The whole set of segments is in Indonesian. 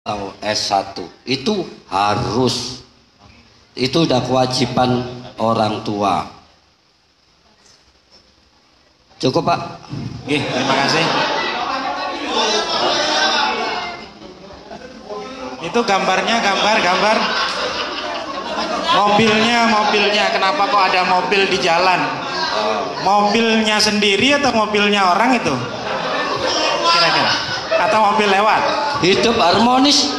atau S1 itu harus, itu udah kewajiban orang tua. Cukup Pak? Oke, terima kasih. Itu gambarnya, gambar mobilnya kenapa kok ada mobil di jalan? Mobilnya sendiri atau mobilnya orang itu? Kira-kira? Atau mobil lewat? Hidup harmonis.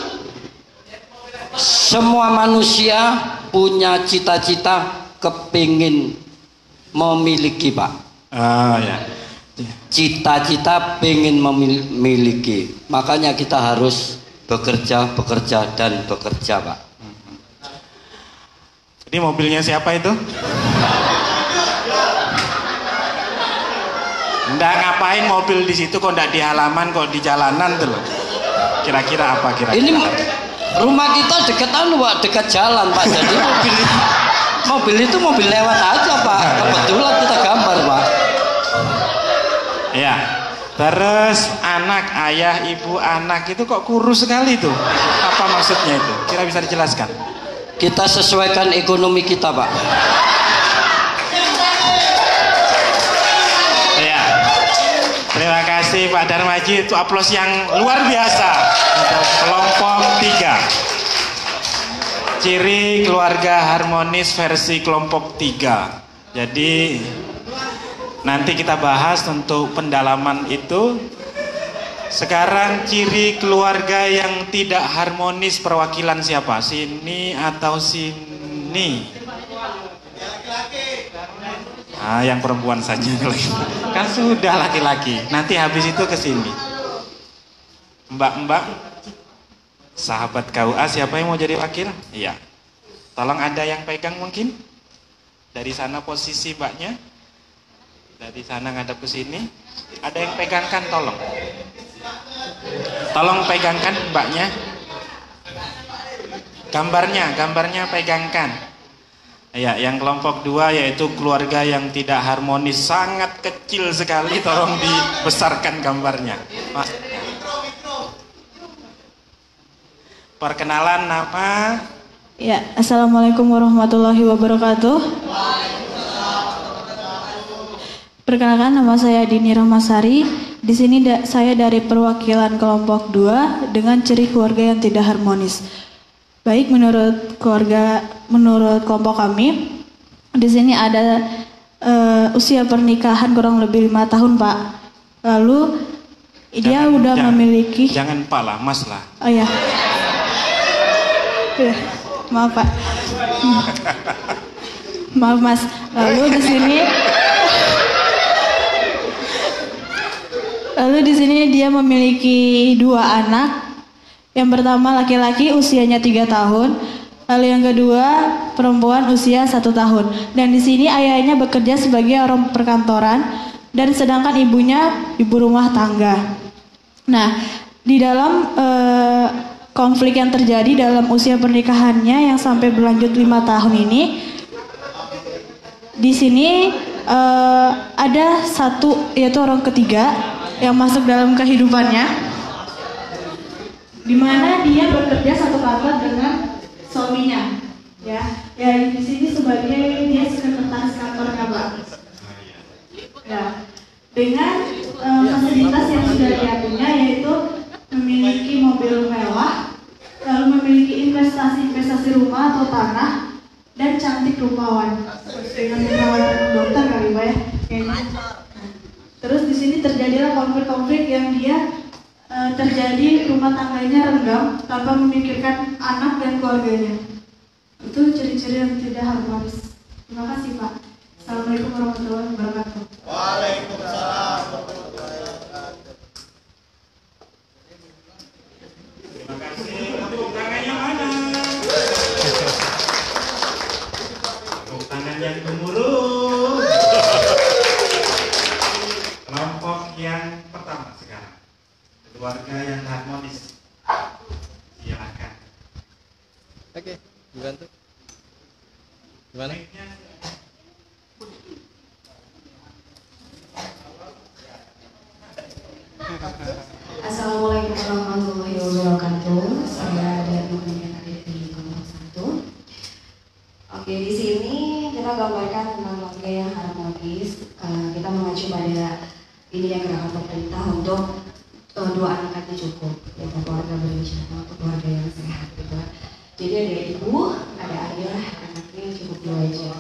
Semua manusia punya cita-cita kepingin memiliki Pak. Ya. Cita-cita pengen memiliki. Makanya kita harus bekerja dan bekerja Pak. Jadi mobilnya siapa itu? Nggak ngapain mobil di situ kok, nggak di halaman kok di jalanan tuh loh. Kira-kira apa kira-kira? Ini rumah kita deketan Pak, dekat jalan Pak. Jadi mobil itu mobil lewat aja Pak. Kebetulan kita gambar Pak. Ya. Terus anak, ayah, ibu, anak itu kok kurus sekali tuh. Apa maksudnya itu? Kira bisa dijelaskan? Kita sesuaikan ekonomi kita Pak. Ya. Terima kasih Pak Darmaji, itu aplaus yang luar biasa untuk kelompok 3. Ciri keluarga harmonis versi kelompok 3. Jadi nanti kita bahas untuk pendalaman itu. Sekarang ciri keluarga yang tidak harmonis perwakilan siapa? Sini atau sini? Yang perempuan saja. Kan sudah laki-laki. Nanti habis itu ke sini. Mbak-mbak, sahabat KUA, siapa yang mau jadi wakil? Iya. Tolong ada yang pegang mungkin? Dari sana posisi mbaknya. Dari sana ngadep ke sini. Ada yang pegangkan tolong. Tolong pegangkan mbaknya. Gambarnya pegangkan. Ya, yang kelompok 2 yaitu keluarga yang tidak harmonis, sangat kecil sekali, tolong dibesarkan gambarnya. Mas. Perkenalan nama. Ya, Assalamualaikum warahmatullahi wabarakatuh. Perkenalkan, nama saya Dini Ramasari. Di sini saya dari perwakilan kelompok 2 dengan ciri keluarga yang tidak harmonis. Baik, menurut kelompok kami, di sini ada usia pernikahan kurang lebih 5 tahun, Pak. Lalu dia udah memiliki. Jangan Pak lah, Mas lah. Oh ya. Maaf Pak. Maaf Mas. Lalu di sini dia memiliki 2 anak. Yang pertama laki-laki usianya 3 tahun, lalu yang kedua perempuan usia 1 tahun. Dan di sini ayahnya bekerja sebagai orang perkantoran dan sedangkan ibunya ibu rumah tangga. Nah, di dalam konflik yang terjadi dalam usia pernikahannya yang sampai berlanjut 5 tahun ini, di sini ada satu, yaitu orang ketiga yang masuk dalam kehidupannya, di mana dia bekerja satu kantor dengan suaminya, ya di sini sebagai dia sekretaris kantornya Pak. Ya, dengan fasilitas yang sudah dia punya, yaitu memiliki mobil mewah, lalu memiliki investasi rumah atau tanah, dan cantik rupawan dengan perawatan dokter kali Pak ya. Terus di sini terjadilah konflik-konflik yang dia terjadi rumah tangganya renggang tanpa memikirkan anak dan keluarganya. Itu ciri-ciri yang tidak harmonis. Terima kasih Pak. Assalamualaikum warahmatullahi wabarakatuh. Waalaikumsalam. Terima kasih. Tepuk tangannya mana? Tepuk tangan yang gemuruh. Kelompok yang pertama sekarang, keluarga yang harmonis. Silakan. Oke, dibantu. Gimana? Assalamualaikum warahmatullahi wabarakatuh. bukan yang ada di kelompok 1. Oke, di sini kita gambarkan tentang keluarga yang harmonis. Kita mengacu pada ini yang gerakan pemerintah untuk 2 anak aja cukup, yaitu keluarga berencana untuk keluarga yang sehat gitu. Jadi ada ibu, ada ayah, anaknya cukup 2 aja.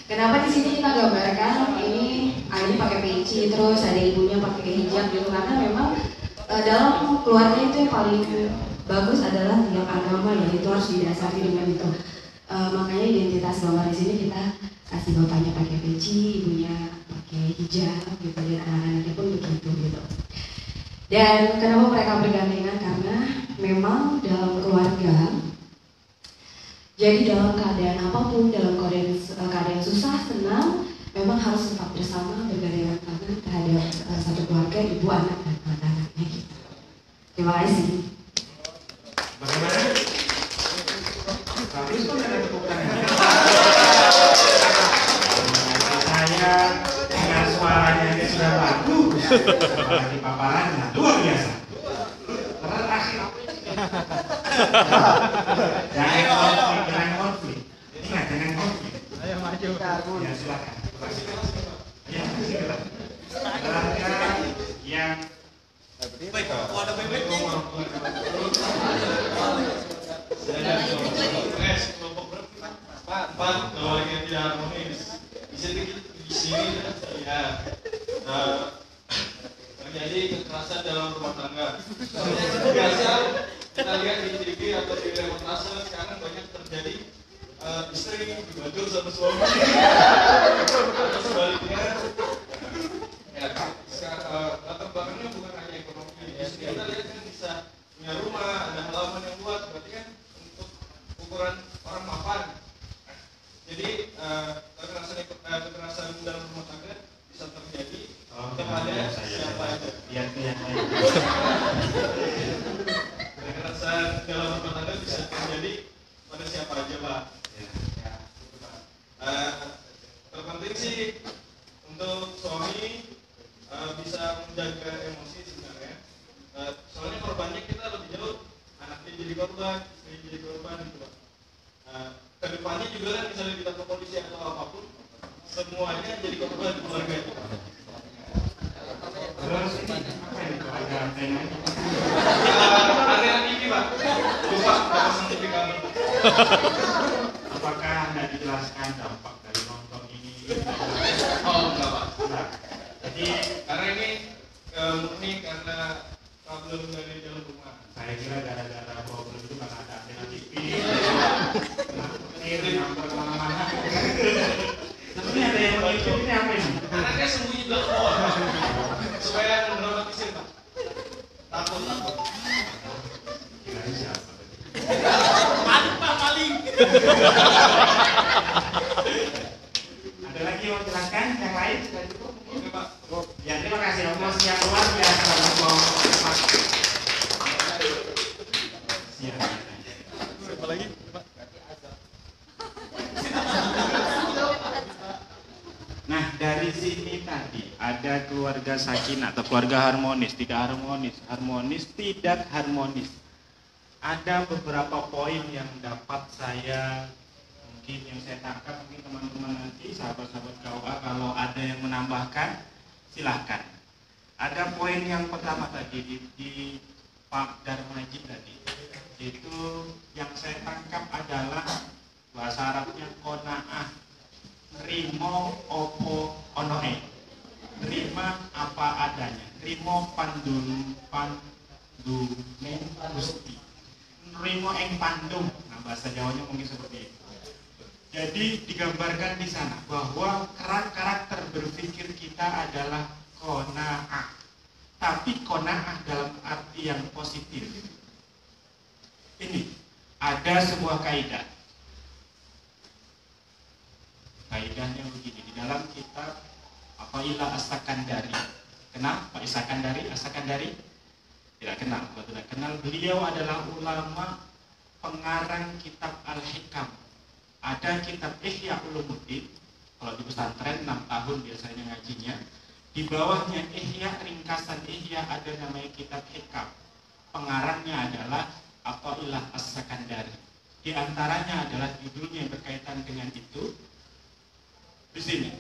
Kenapa di sini kita gambarkan ini ayahnya pakai peci, terus ada ibunya pakai hijab gitu, karena memang dalam keluarga itu yang paling bagus adalah tiap agama ya, itu harus didasari dengan itu. Makanya identitas gambar di sini kita kasih bapaknya pakai peci, ibunya pakai hijab gitu, dan anak-anaknya pun begitu gitu. Dan kenapa mereka bergandengan? Karena memang dalam keluarga, jadi dalam keadaan apapun, dalam keadaan susah, senang, memang harus tetap bersama bergandengan tangan terhadap satu keluarga, ibu, anak, dan anak-anaknya gitu. Terima kasih. Bagaimana? Bagus kok ada tepukannya. Saya dengan suaranya ini sudah bagus. Apalagi paparannya luar biasa. Terakhir. Jangan konflik. Ingat, jangan konflik. Ayo maju. Ya silakan. Ya silakan. Silakan yang baik, ada bebeknya. Kelompok berapa? Empat. Kalau yang tidak harmonis, di sini ya terjadi kekerasan dalam rumah tangga. Biasa kita lihat di TV atau di reportase sekarang banyak terjadi istri dibantu sama suami. Atau sebaliknya. Ya, latar belakangnya bukan hanya ekonomi. Kita lihat kan bisa punya rumah, ada halaman yang luas, berarti kan untuk ukuran orang mapan. Jadi kekerasan dalam rumah tangga bisa terjadi kepada siapa aja. Kekerasan dalam rumah tangga bisa terjadi pada siapa aja, Pak. Terpenting sih untuk suami bisa menjaga emosi sebenarnya. Soalnya korbannya kita lebih jauh, anaknya jadi korban, istrinya jadi korban gitu, Pak. Kedepannya juga kan misalnya kita ke polisi atau apapun, semuanya jadi korban keluarga itu. terus ini apa ini? Ada antena? Antena TV, Pak. Lupa pasang TV kabel. Apakah Anda dijelaskan dampak dari nonton ini? Oh enggak, Pak. Nah, jadi Karena ini murni karena problem dari dalam rumah. saya kira gara-gara problem itu karena ada antena TV. Ini nyamper kemana-mana. Sebenarnya ada yang mau ikut ini apa ini? Anaknya sembunyi belakang pohon, Pak. Supaya mendramatisir, Pak. Takut. Kirain siapa tadi? Maling, Pak, maling. Ada lagi yang mau jelaskan? Yang lain sudah cukup? Oke, Pak. Ya, terima kasih. Emosi yang luar biasa untuk siap. Siapa lagi, Pak? Nah, dari sini tadi ada keluarga sakinah atau keluarga harmonis, tidak harmonis, harmonis, tidak harmonis. Ada beberapa poin yang dapat saya mungkin yang saya tangkap, mungkin teman-teman nanti sahabat-sahabat KUA kalau ada yang menambahkan silahkan. Ada poin yang pertama tadi di Pak Darmaji tadi, itu yang saya tangkap adalah bahasa Arabnya kona'ah, rimo opo onoe, terima apa adanya, rimo pandume gusti, rimo eng pandum. Nah, bahasa Jawanya mungkin seperti itu. Jadi digambarkan di sana bahwa karakter berpikir kita adalah kona'ah, tapi kona'ah dalam arti yang positif. Ini ada sebuah kaidah. Kaidahnya begini, di dalam kitab Apailah As-Sakandari. Kenal Pak As-Sakandari? As-Sakandari? Tidak kenal, tidak kenal. Beliau adalah ulama pengarang kitab Al-Hikam. Ada kitab Ihya Ulumuddin. Kalau di pesantren 6 tahun biasanya ngajinya. Di bawahnya Ihya, ringkasan Ihya ada namanya kitab Hikam. Pengarangnya adalah Athaillah As-Sakandari. Di antaranya adalah judulnya yang berkaitan dengan itu di sini,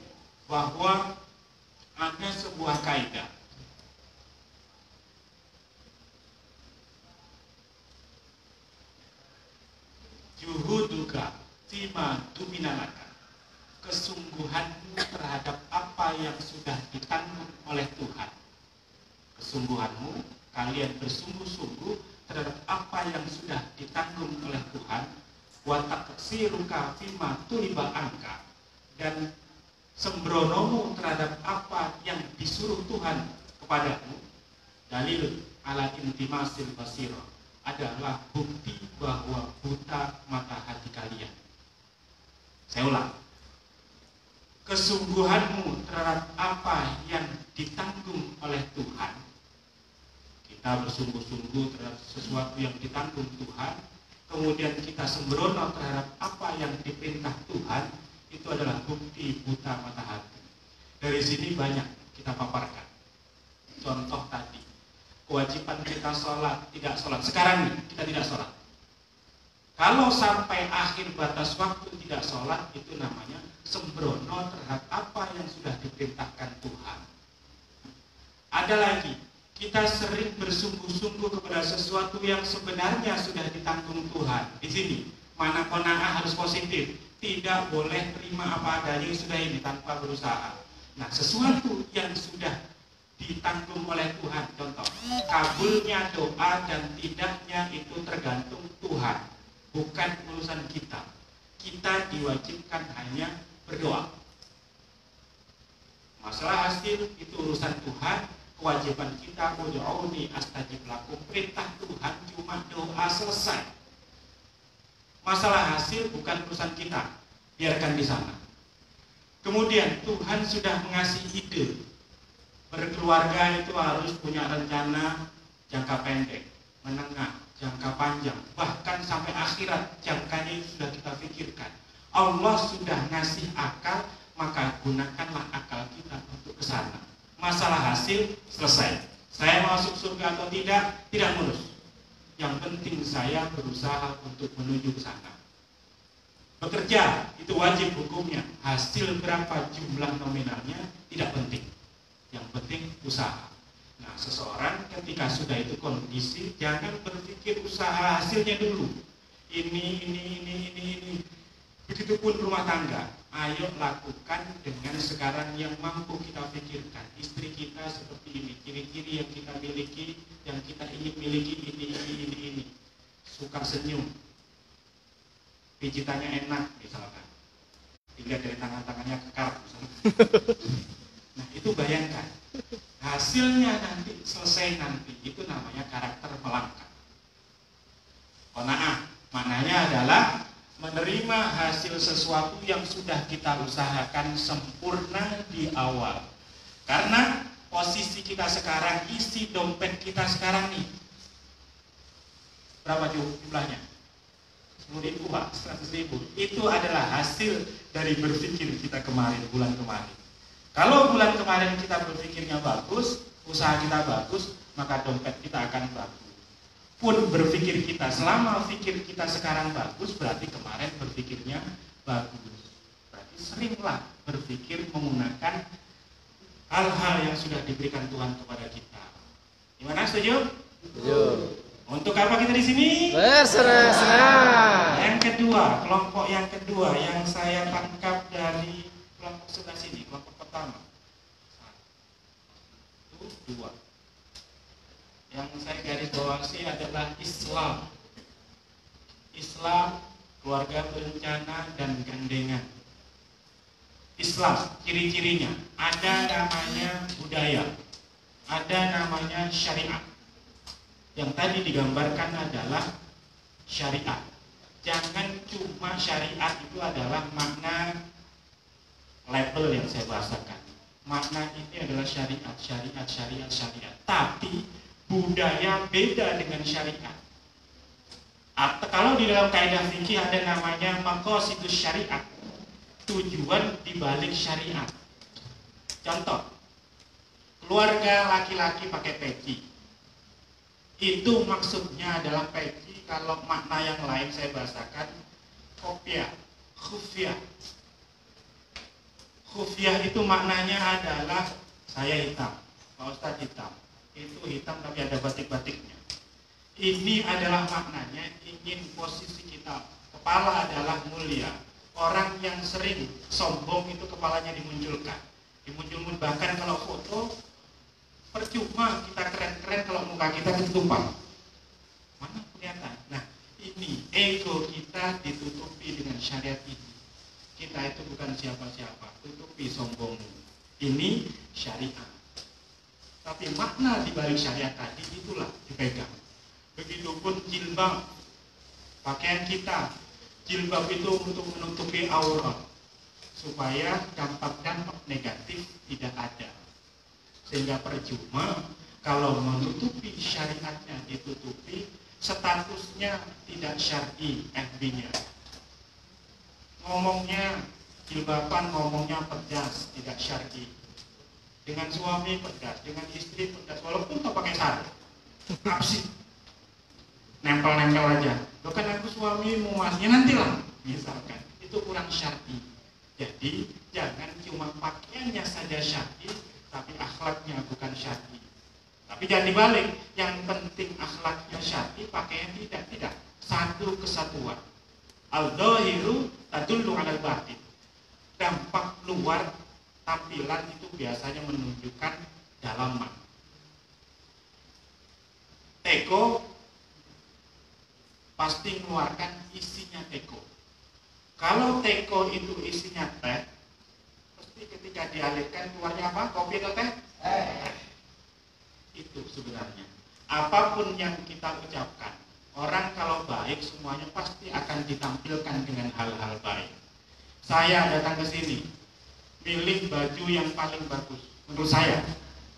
bahwa ada sebuah kaidah juhuduka fima duminalaka, kesungguhanmu terhadap apa yang sudah ditanggung oleh Tuhan. Kesungguhanmu, kalian bersungguh-sungguh terhadap apa yang sudah ditanggung oleh Tuhan. Wa taqsiruka fima tuliba angka, dan sembronomu terhadap apa yang disuruh Tuhan kepadamu. Dalil ala intimasil basiro, adalah bukti bahwa buta mata hati kalian. Saya ulang, kesungguhanmu terhadap apa yang ditanggung oleh Tuhan. Kita bersungguh-sungguh terhadap sesuatu yang ditanggung Tuhan, kemudian kita sembrono terhadap apa yang diperintah Tuhan, itu adalah bukti buta mata hati. Dari sini banyak kita paparkan. Contoh tadi, kewajiban kita sholat, tidak sholat. Sekarang nih, kita tidak sholat. Kalau sampai akhir batas waktu tidak sholat, itu namanya sembrono terhadap apa yang sudah diperintahkan Tuhan. Ada lagi, kita sering bersungguh-sungguh kepada sesuatu yang sebenarnya sudah ditanggung Tuhan. Di sini, mana qanaah harus positif. Tidak boleh terima apa adanya yang sudah ini tanpa berusaha. Nah, sesuatu yang sudah ditanggung oleh Tuhan, contoh, kabulnya doa dan tidaknya itu tergantung Tuhan, bukan urusan kita. Kita diwajibkan hanya berdoa. Masalah hasil itu urusan Tuhan. Kewajiban kita, ud'uni astajib lakum, perintah Tuhan cuma doa, selesai. Masalah hasil bukan urusan kita, biarkan di sana. Kemudian Tuhan sudah mengasih ide, berkeluarga itu harus punya rencana jangka pendek, menengah, jangka panjang, bahkan sampai akhirat jangkanya itu sudah kita pikirkan. Allah sudah ngasih akal, maka gunakanlah akal kita untuk ke sana. Masalah hasil selesai. Saya masuk surga atau tidak ngurus. Yang penting saya berusaha untuk menuju ke sana. Bekerja itu wajib hukumnya. Hasil berapa jumlah nominalnya tidak penting. Yang penting usaha. Nah, seseorang ketika sudah itu kondisi, jangan berpikir usaha hasilnya dulu. Ini. Begitupun rumah tangga. Ayo lakukan dengan sekarang yang mampu kita pikirkan. Istri kita seperti ini, ciri-ciri yang kita miliki, yang kita ingin miliki ini. Suka senyum, pijitannya enak misalkan, dilihat dari tangan-tangannya kekar misalkan. Nah, itu bayangkan hasilnya nanti, selesai nanti, itu namanya karakter melangkah. Qanaah maknanya adalah menerima hasil sesuatu yang sudah kita usahakan sempurna di awal. Karena posisi kita sekarang, isi dompet kita sekarang nih, berapa jumlahnya? 10.000 Pak, 100.000. Itu adalah hasil dari berpikir kita kemarin, bulan kemarin. Kalau bulan kemarin kita berpikirnya bagus, usaha kita bagus, maka dompet kita akan bagus. Pun berpikir kita, selama pikir kita sekarang bagus, berarti kemarin berpikirnya bagus. Berarti seringlah berpikir menggunakan hal-hal yang sudah diberikan Tuhan kepada kita. Gimana, setuju? Setuju. Untuk apa kita di sini? Bersenang-senang. Yang kedua, kelompok yang kedua yang saya tangkap dari kelompok sebelah sini, kelompok pertama. 1, 2. Yang saya garis bawahi adalah Islam. Islam, keluarga berencana dan gandengan. Islam, ciri-cirinya ada namanya budaya, ada namanya syariat. Yang tadi digambarkan adalah syariat. Jangan cuma syariat itu adalah makna label yang saya bahasakan. Makna ini adalah syariat. Tapi budaya beda dengan syariat. Kalau di dalam kaidah fikih ada namanya maqasidus syariat, tujuan dibalik syariat. Contoh, keluarga laki-laki pakai peci, itu maksudnya adalah peci Tapi kalau makna yang lain saya bahasakan kopiah, khufiyah. Khufiyah itu maknanya adalah saya hitam, Pak Ustadz hitam. Itu hitam tapi ada batik-batiknya. Ini adalah maknanya ingin posisi kita, kepala adalah mulia. Orang yang sering sombong itu kepalanya dimunculkan. Dimunculkan, bahkan kalau foto percuma kita keren-keren kalau muka kita ketutupan. Mana kelihatan? Nah, ini ego kita ditutupi dengan syariat ini. Kita itu bukan siapa-siapa, tutupi sombongmu. Ini syariat. Tapi makna di balik syariat tadi itulah dipegang. Begitupun jilbab, pakaian kita. Jilbab itu untuk menutupi aurat supaya dampak-dampak negatif tidak ada. Sehingga percuma kalau menutupi syariatnya ditutupi, statusnya tidak syar'i FB-nya. Ngomongnya jilbaban, ngomongnya pedas, tidak syar'i. Dengan suami pedas, dengan istri pedas, walaupun tak pakai sarung. Absih. Nempel-nempel aja. Lo kan aku suamimu mas, ya nantilah. Misalkan, itu kurang syar'i. Jadi, jangan cuma pakaiannya saja syar'i, tapi akhlaknya bukan syar'i. Tapi jangan dibalik, yang penting akhlaknya syar'i, pakaian tidak. Satu kesatuan. Al-dhahiru tadullu 'alal batin. Dampak luar tampilan itu biasanya menunjukkan dalaman. Teko pasti mengeluarkan isinya teko. Kalau teko itu isinya teh, pasti ketika dialirkan keluarnya apa? Kopi atau teh? Itu sebenarnya. Apapun yang kita ucapkan, orang kalau baik semuanya pasti akan ditampilkan dengan hal-hal baik. Saya datang ke sini, milih baju yang paling bagus. Menurut saya,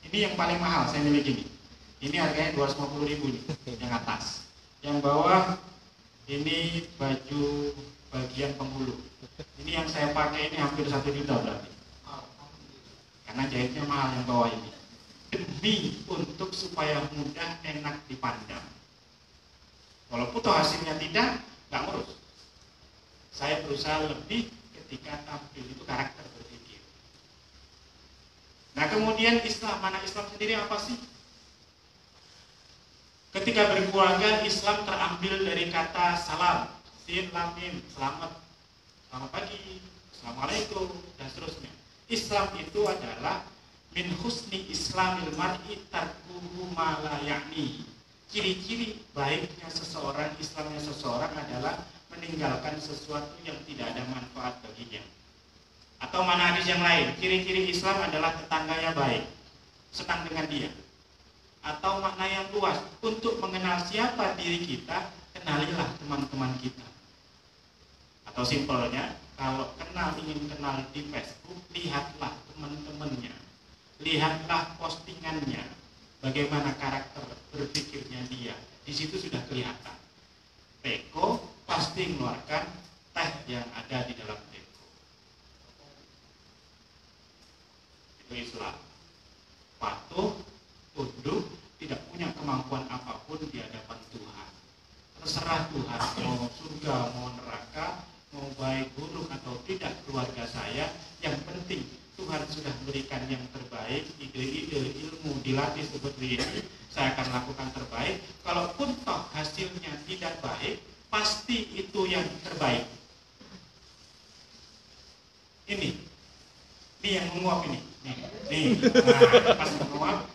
ini yang paling mahal saya milih gini. Ini harganya 250.000 nih, yang atas. Yang bawah ini baju bagian penghulu. Ini yang saya pakai ini hampir 1 juta berarti. Karena jahitnya mahal yang bawah ini. Demi untuk supaya mudah enak dipandang. Walaupun toh hasilnya tidak, nggak ngurus. Saya berusaha lebih ketika tampil itu karakter berpikir. Nah kemudian Islam, mana Islam sendiri apa sih? Ketika berkeluarga, Islam terambil dari kata salam, sin, lam, mim, selamat, selamat pagi, assalamualaikum, dan seterusnya. Islam itu adalah min husni islamil mar'i tarkuhu ma la ya'ni. Ciri-ciri baiknya seseorang, Islamnya seseorang adalah meninggalkan sesuatu yang tidak ada manfaat baginya. Atau mana hadis yang lain, ciri-ciri Islam adalah tetangganya baik, senang dengan dia. Atau makna yang luas, untuk mengenal siapa diri kita, kenalilah teman-teman kita. Atau simpelnya, kalau ingin kenal di Facebook, lihatlah teman-temannya, lihatlah postingannya, bagaimana karakter berpikirnya dia. Di situ sudah kelihatan. Teko pasti mengeluarkan teh yang ada di dalam teko. Itu Islam. Patuh, tunduk, tidak punya kemampuan apapun di hadapan Tuhan. Terserah Tuhan, mau surga, mau neraka, mau baik buruk atau tidak keluarga saya, yang penting Tuhan sudah memberikan yang terbaik, ide-ide, ilmu dilatih seperti ini, saya akan lakukan terbaik. Kalaupun toh hasilnya tidak baik, pasti itu yang terbaik. Ini yang menguap ini. Nih, nah, pas menguap,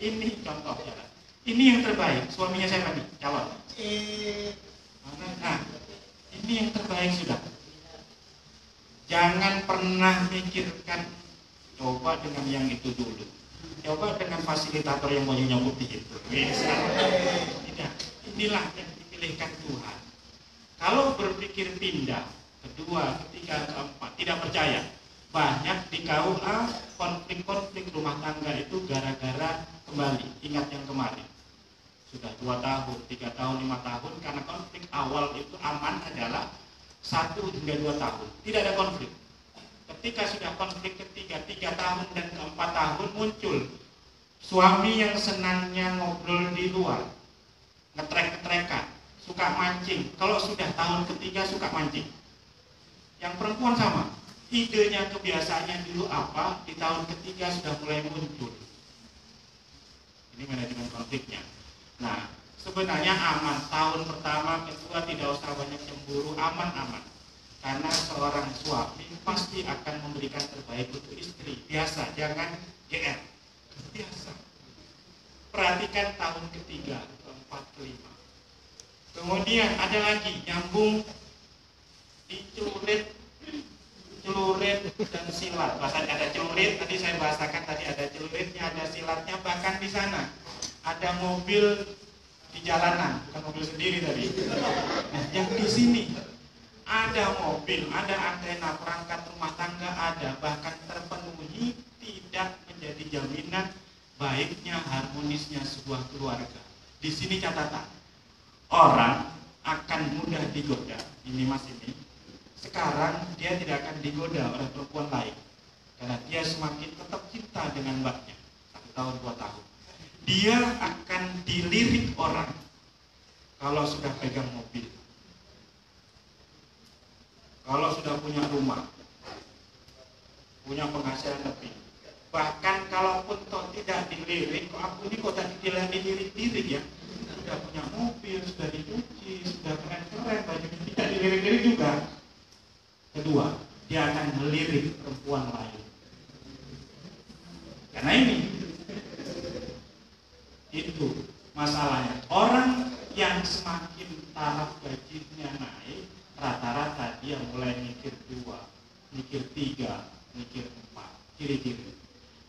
ini contohnya. Ini yang terbaik. Suaminya siapa nih? Calon. Nah, ini yang terbaik sudah. Jangan pernah mikirkan coba dengan yang itu dulu. Coba dengan fasilitator yang bajunya putih itu. Tidak. Inilah yang dipilihkan Tuhan. Kalau berpikir pindah, kedua, ketiga, keempat, tidak percaya. Banyak di KUA konflik-konflik rumah tangga itu gara-gara kembali. Ingat yang kemarin. Sudah 2 tahun, 3 tahun, 5 tahun. Karena konflik awal itu aman adalah 1 hingga 2 tahun. Tidak ada konflik. Ketika sudah konflik ketiga, 3 tahun dan ke-4 tahun muncul suami yang senangnya ngobrol di luar, ngetrek-ngetrekan, suka mancing. Kalau sudah tahun ketiga suka mancing. Yang perempuan sama, idenya kebiasaannya dulu apa, di tahun ketiga sudah mulai muncul. Ini manajemen konfliknya. Nah, sebenarnya aman. Tahun pertama, kedua tidak usah banyak cemburu, aman-aman. Karena seorang suami pasti akan memberikan terbaik untuk istri. Biasa, jangan GR. Biasa. Perhatikan tahun ketiga, keempat, kelima. Kemudian ada lagi nyambung di celurit dan silat. Bahasanya ada celurit, tadi saya bahasakan tadi ada celuritnya, ada silatnya, bahkan di sana ada mobil di jalanan, bukan mobil sendiri tadi. Nah, yang di sini ada mobil, ada antena, perangkat rumah tangga ada, bahkan terpenuhi, tidak menjadi jaminan baiknya, harmonisnya sebuah keluarga. Di sini catatan, orang akan mudah digoda. Ini mas ini. Sekarang dia tidak akan digoda oleh perempuan lain karena dia semakin tetap cinta dengan mbaknya 1 tahun 2 tahun. Dia akan dilirik orang kalau sudah pegang mobil, kalau sudah punya rumah, punya penghasilan lebih. Bahkan kalaupun toh tidak dilirik, kok aku ini kok tadi dilirik-lirik ya, sudah punya mobil, sudah dicuci, sudah keren-keren, bajunya tidak dilirik-lirik juga. Kedua, dia akan melirik perempuan lain. Karena ini, itu masalahnya. Orang yang semakin taraf gajinya naik, rata-rata dia mulai mikir 2, mikir 3, mikir 4, ciri-ciri.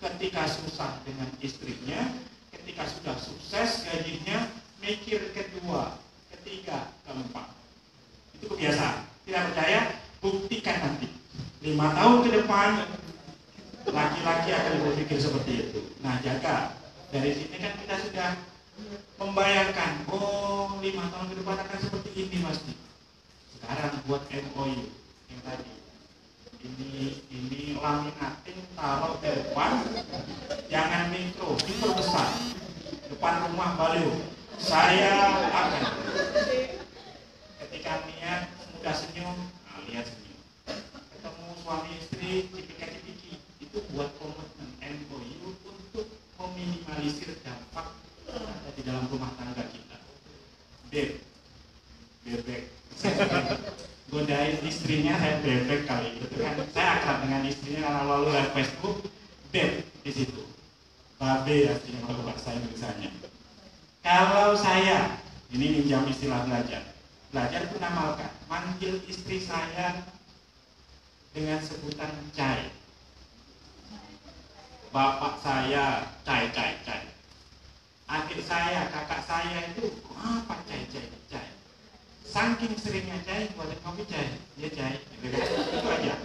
Ketika susah dengan istrinya, ketika sudah sukses gajinya, mikir kedua, ketiga, keempat. Itu kebiasaan. Tidak percaya? Buktikan nanti 5 tahun ke depan laki-laki akan berpikir seperti itu. Nah, jaga. Dari sini kan kita sudah membayangkan, oh 5 tahun ke depan akan seperti ini pasti. Sekarang buat MOU yang tadi. Ini laminating, taruh di depan, jangan mikro besar. Depan rumah baliho. Saya akan ketika niat mudah senyum, lihat senyum. Ketemu suami istri cipika-cipiki, itu buat komitmen MOU untuk meminimalisir dampak ada di dalam rumah tangga kita. Bebek godain istrinya, saya bebek kali itu kan. Saya akrab dengan istrinya karena lalu live Facebook, beb di situ. Babe artinya kalau bahasa Indonesianya. Kalau saya ini minjam istilah belajar itu namalkan, manggil istri saya dengan sebutan cai. Bapak saya cai. Adik saya, kakak saya itu apa cai. Saking seringnya cai, buatin kopi cai, dia cai, gitu kan? Itu aja.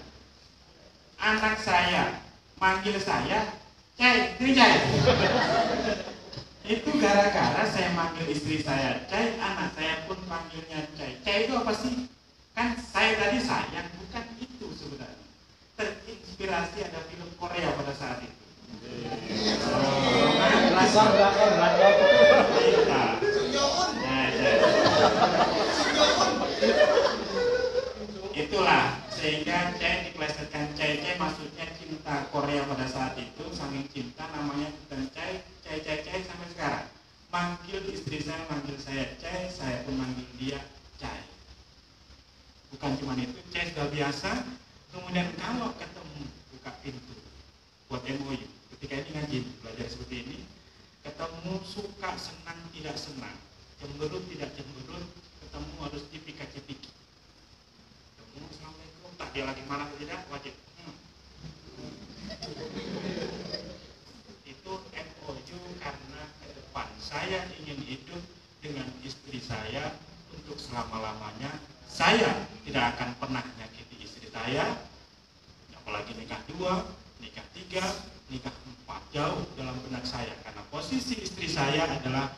Anak saya manggil saya cai, ini cai. Itu gara-gara saya manggil istri saya cai, anak saya pun panggilnya cai. Cai itu apa sih? Kan saya tadi sayang, bukan itu sebenarnya. Terinspirasi ada film Korea pada saat itu. Itulah sehingga cai diplesetkan cai maksudnya cinta Korea pada saat itu, saking cinta namanya bukan cai sampai sekarang. Manggil istri saya, manggil saya cai, saya pun manggil dia cai. Bukan cuma itu, cai sudah biasa. Kemudian kalau ketemu buka pintu buat MOU, ketika ini ngaji belajar seperti ini, ketemu suka senang tidak senang, cemberut tidak cemberut, ketemu harus cipika-cipiki. Ketemu assalamualaikum, tak dia lagi marah atau tidak, wajib. Itu MOU karena ke depan saya ingin hidup dengan istri saya untuk selama-lamanya. Saya tidak akan pernah menyakiti istri saya, apalagi nikah 2, nikah 3, nikah 4, jauh dalam benak saya, karena posisi istri saya adalah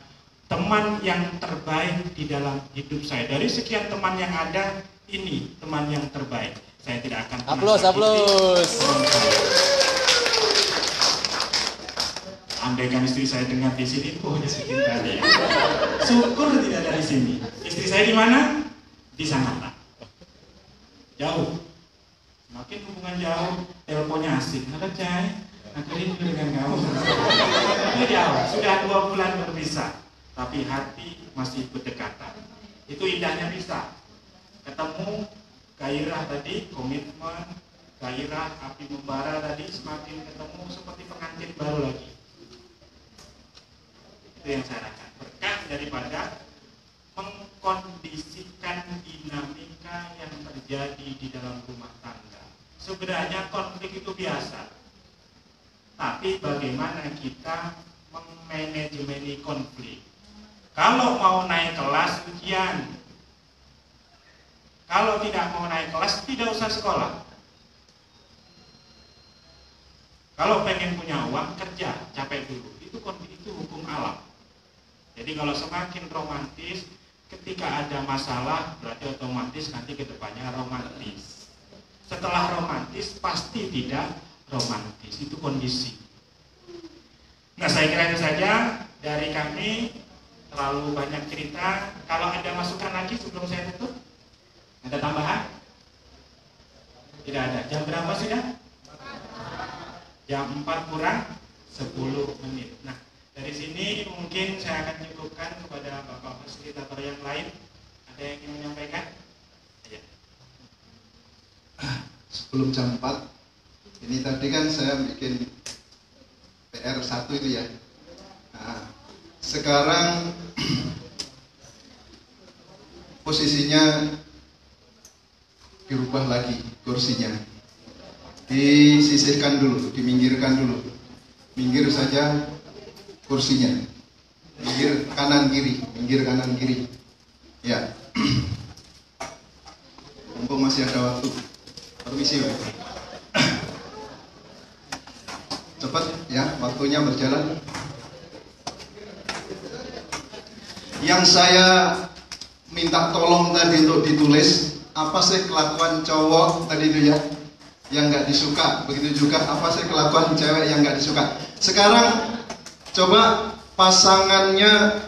teman yang terbaik di dalam hidup saya. Dari sekian teman yang ada, ini teman yang terbaik. Saya tidak akan pernah Aplaus. Andaikan istri saya dengar di sini, oh dia sakit tadi. Syukur tidak ada di sini. Istri saya di mana? Di sana. Jauh. Makin hubungan jauh, teleponnya asik. Ada Cai, aku rindu dengan kamu. Itu jauh. Sudah 2 bulan berpisah, tapi hati masih berdekatan. Itu indahnya pisah. Ketemu, gairah tadi, komitmen, gairah, api membara tadi, semakin ketemu seperti pengantin baru lagi. Itu yang saya rasakan. Berkah daripada mengkondisikan dinamika yang terjadi di dalam rumah tangga. Sebenarnya konflik itu biasa. Tapi bagaimana kita memanajemeni konflik? Kalau mau naik kelas, ujian. Kalau tidak mau naik kelas, tidak usah sekolah. Kalau pengen punya uang, kerja, capek dulu. Itu hukum alam. Jadi kalau semakin romantis, ketika ada masalah, berarti otomatis nanti kedepannya romantis. Setelah romantis, pasti tidak romantis. Itu kondisi. Nah, saya kira itu saja dari kami. Terlalu banyak cerita. Kalau ada masukan lagi sebelum saya tutup? Ada tambahan? Tidak ada. Jam berapa sudah? Jam 4 kurang 10 menit. Nah, dari sini mungkin saya akan cukupkan kepada Bapak fasilitator yang lain. Ada yang ingin menyampaikan? Ya. Sebelum jam 4, ini tadi kan saya bikin PR1 itu ya. Nah, sekarang posisinya dirubah lagi kursinya. Disisihkan dulu, diminggirkan dulu. Minggir saja kursinya. Minggir kanan kiri, minggir kanan kiri. Ya. Mumpung masih ada waktu. Permisi, Pak. Cepat ya, waktunya berjalan. Yang saya minta tolong tadi untuk ditulis, apa sih kelakuan cowok tadi itu ya yang nggak disuka, begitu juga apa sih kelakuan cewek yang nggak disuka. Sekarang coba pasangannya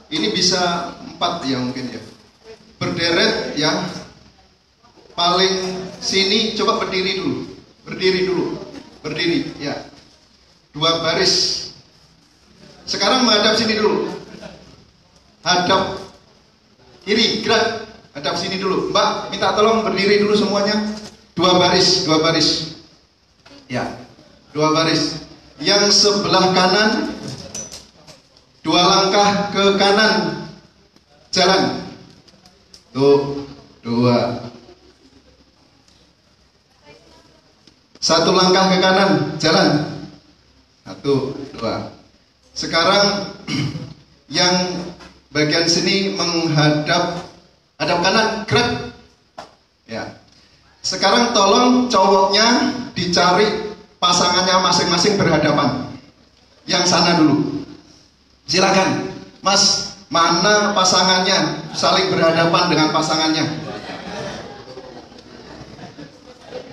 ini bisa 4 ya mungkin ya, berderet ya, paling sini coba berdiri dulu berdiri ya, 2 baris. Sekarang menghadap sini dulu, hadap kiri, gerak, hadap sini dulu. Mbak, minta tolong berdiri dulu semuanya, 2 baris ya, 2 baris. Yang sebelah kanan 2 langkah ke kanan, jalan. Tuh, 2. 1 langkah ke kanan, jalan. 1, 2. Sekarang yang bagian sini menghadap kanan, gerak. Ya. Sekarang tolong cowoknya dicari pasangannya masing-masing berhadapan. Yang sana dulu. Silakan, Mas, mana pasangannya? Saling berhadapan dengan pasangannya.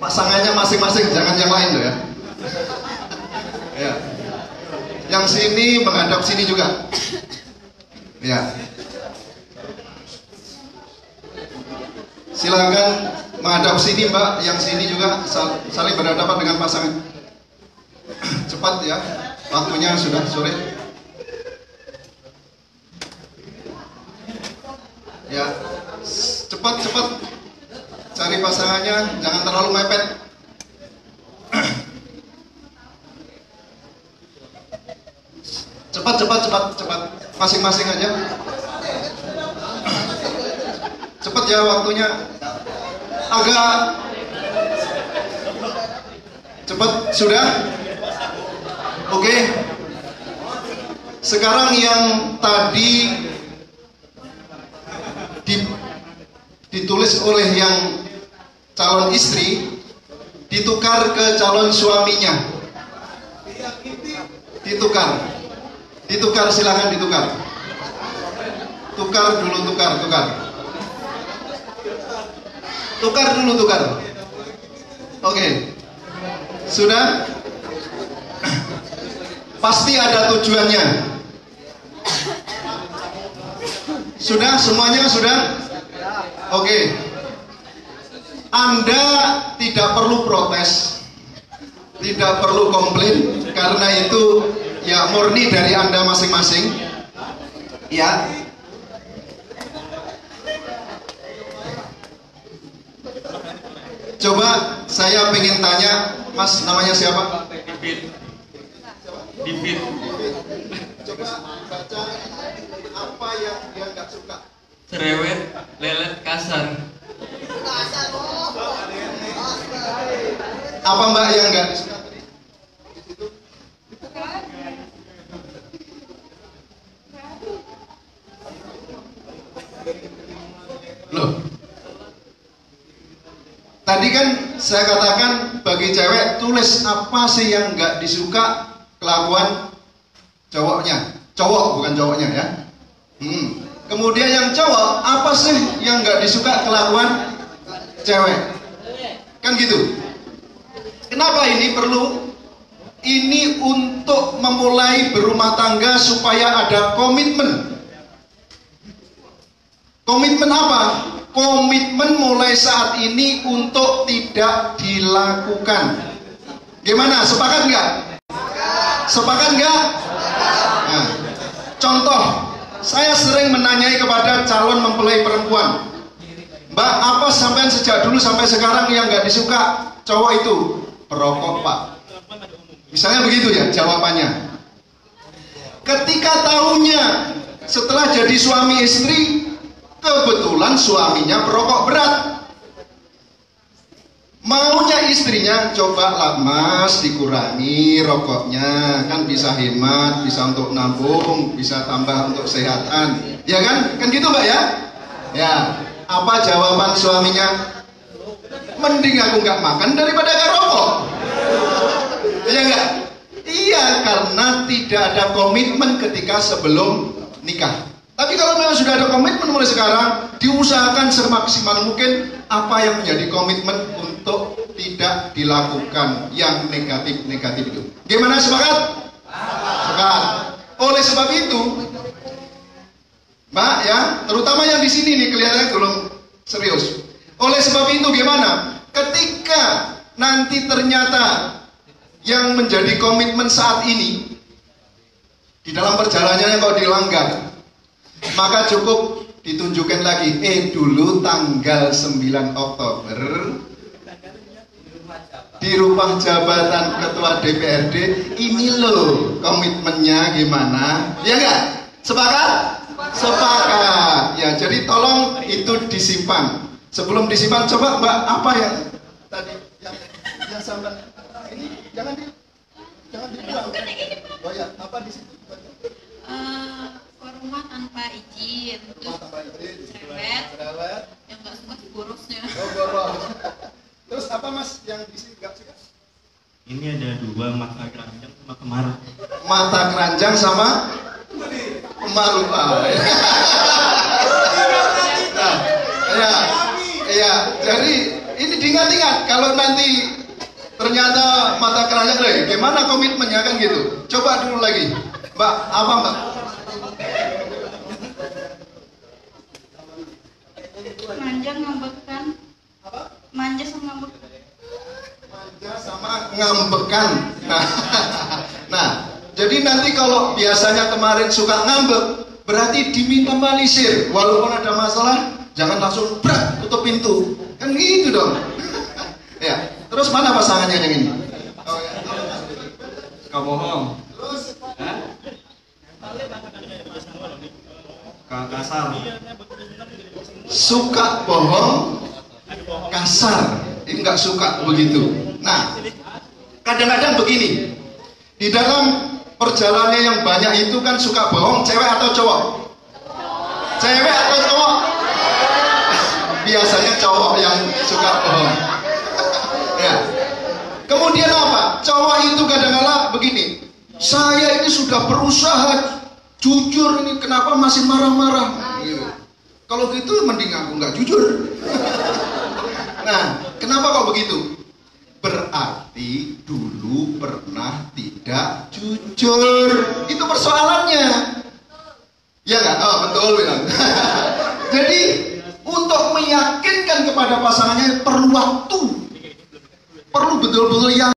Pasangannya masing-masing, jangan yang lain loh ya. Ya. Yang sini menghadap sini juga. Ya. Silakan menghadap sini, Mbak. Yang sini juga saling berhadapan dengan pasangan. Cepat ya. Waktunya sudah sore. Ya. Cepat. Cari pasangannya, jangan terlalu mepet. Cepat. Masing-masing aja. Cepat ya waktunya. Agak cepat, sudah? Oke. Sekarang yang tadi ditulis oleh yang calon istri ditukar ke calon suaminya. Ditukar, silakan ditukar. Tukar dulu. Tukar. Oke. Sudah? Pasti ada tujuannya. Sudah? Semuanya sudah? Oke. Anda tidak perlu protes, tidak perlu komplain, karena itu ya murni dari Anda masing-masing. Ya. Coba saya pengen tanya, Mas, namanya siapa? Divin. Coba baca apa yang dia nggak suka. Cerewet, lelet, kasar. Apa Mbak yang nggak disuka tadi? Loh, tadi kan saya katakan bagi cewek tulis apa sih yang nggak disuka kelakuan cowoknya, cowok bukan cowoknya ya. Kemudian yang cowok apa sih yang nggak disuka kelakuan cewek, kan gitu. Kenapa ini perlu? Ini untuk memulai berumah tangga supaya ada komitmen. Komitmen apa? Komitmen mulai saat ini untuk tidak dilakukan. Gimana? Sepakat nggak? Sepakat nggak? Nah, contoh, saya sering menanyai kepada calon mempelai perempuan, Mbak, apa sampean sejak dulu sampai sekarang yang nggak disuka cowok itu? Perokok, Pak. Misalnya begitu ya jawabannya. Ketika tahunya setelah jadi suami istri, kebetulan suaminya perokok berat. Maunya istrinya, coba lah Mas dikurangi rokoknya, kan bisa hemat, bisa untuk nabung, bisa tambah untuk kesehatan, ya kan? Kan gitu Mbak ya? Ya, apa jawaban suaminya? Mending aku nggak makan daripada gak rokok. Iya nggak? Iya, karena tidak ada komitmen ketika sebelum nikah. Tapi kalau memang sudah ada komitmen mulai sekarang, diusahakan semaksimal mungkin apa yang menjadi komitmen untuk tidak dilakukan yang negatif-negatif itu. Gimana, sepakat? Sepakat. Oleh sebab itu, Mbak ya, terutama yang di sini nih kelihatannya belum serius. Oleh sebab itu gimana? Ketika nanti ternyata yang menjadi komitmen saat ini di dalam perjalanannya kok dilanggar, maka cukup ditunjukkan lagi, dulu tanggal 9 Oktober di rumah jabatan ketua DPRD ini loh komitmennya gimana, ya enggak? Sepakat? Sepakat. Ya, jadi tolong itu disimpan. Sebelum disimpan, coba Mbak, apa yang tadi yang sampai ini jangan dibilang. Oh ya, apa di situ? Ke rumah tanpa izin, terus cerewet, yang nggak suka sih borosnya. Oh, boros. Terus apa Mas yang di sini nggak suka? Ini ada dua, mata keranjang sama kemarau. Mata keranjang sama kemarau. Nah, ya, jadi ini diingat-ingat kalau nanti ternyata mata keranjang deh, gimana komitmennya kan gitu. Coba dulu lagi, Mbak, apa Mbak? Manja ngambekan. Apa? Manja sama ngambekan. Manja sama ngambekan. Nah, jadi nanti kalau biasanya kemarin suka ngambek, berarti diminimalisir. Walaupun ada masalah, jangan langsung brak tutup pintu. Kan gitu dong. Ya, terus mana pasangannya yang ini? Oh ya. Suka bohong. Terus? Kasar. Suka bohong, kasar. Ini nggak suka begitu. Nah, kadang-kadang begini. Di dalam perjalanannya yang banyak itu kan suka bohong, cewek atau cowok? Cewek atau cowok? Biasanya cowok yang suka bohong. Ya. Kemudian apa? Cowok itu kadang-kadang begini. Saya ini sudah berusaha jujur, ini kenapa masih marah-marah? Gitu. Kalau gitu mending aku nggak jujur. Nah, kenapa kok begitu? Berarti dulu ibu pernah tidak jujur. Itu persoalannya. Ya nggak? Oh, betul bilang. Jadi untuk meyakinkan kepada pasangannya perlu waktu, perlu betul-betul yang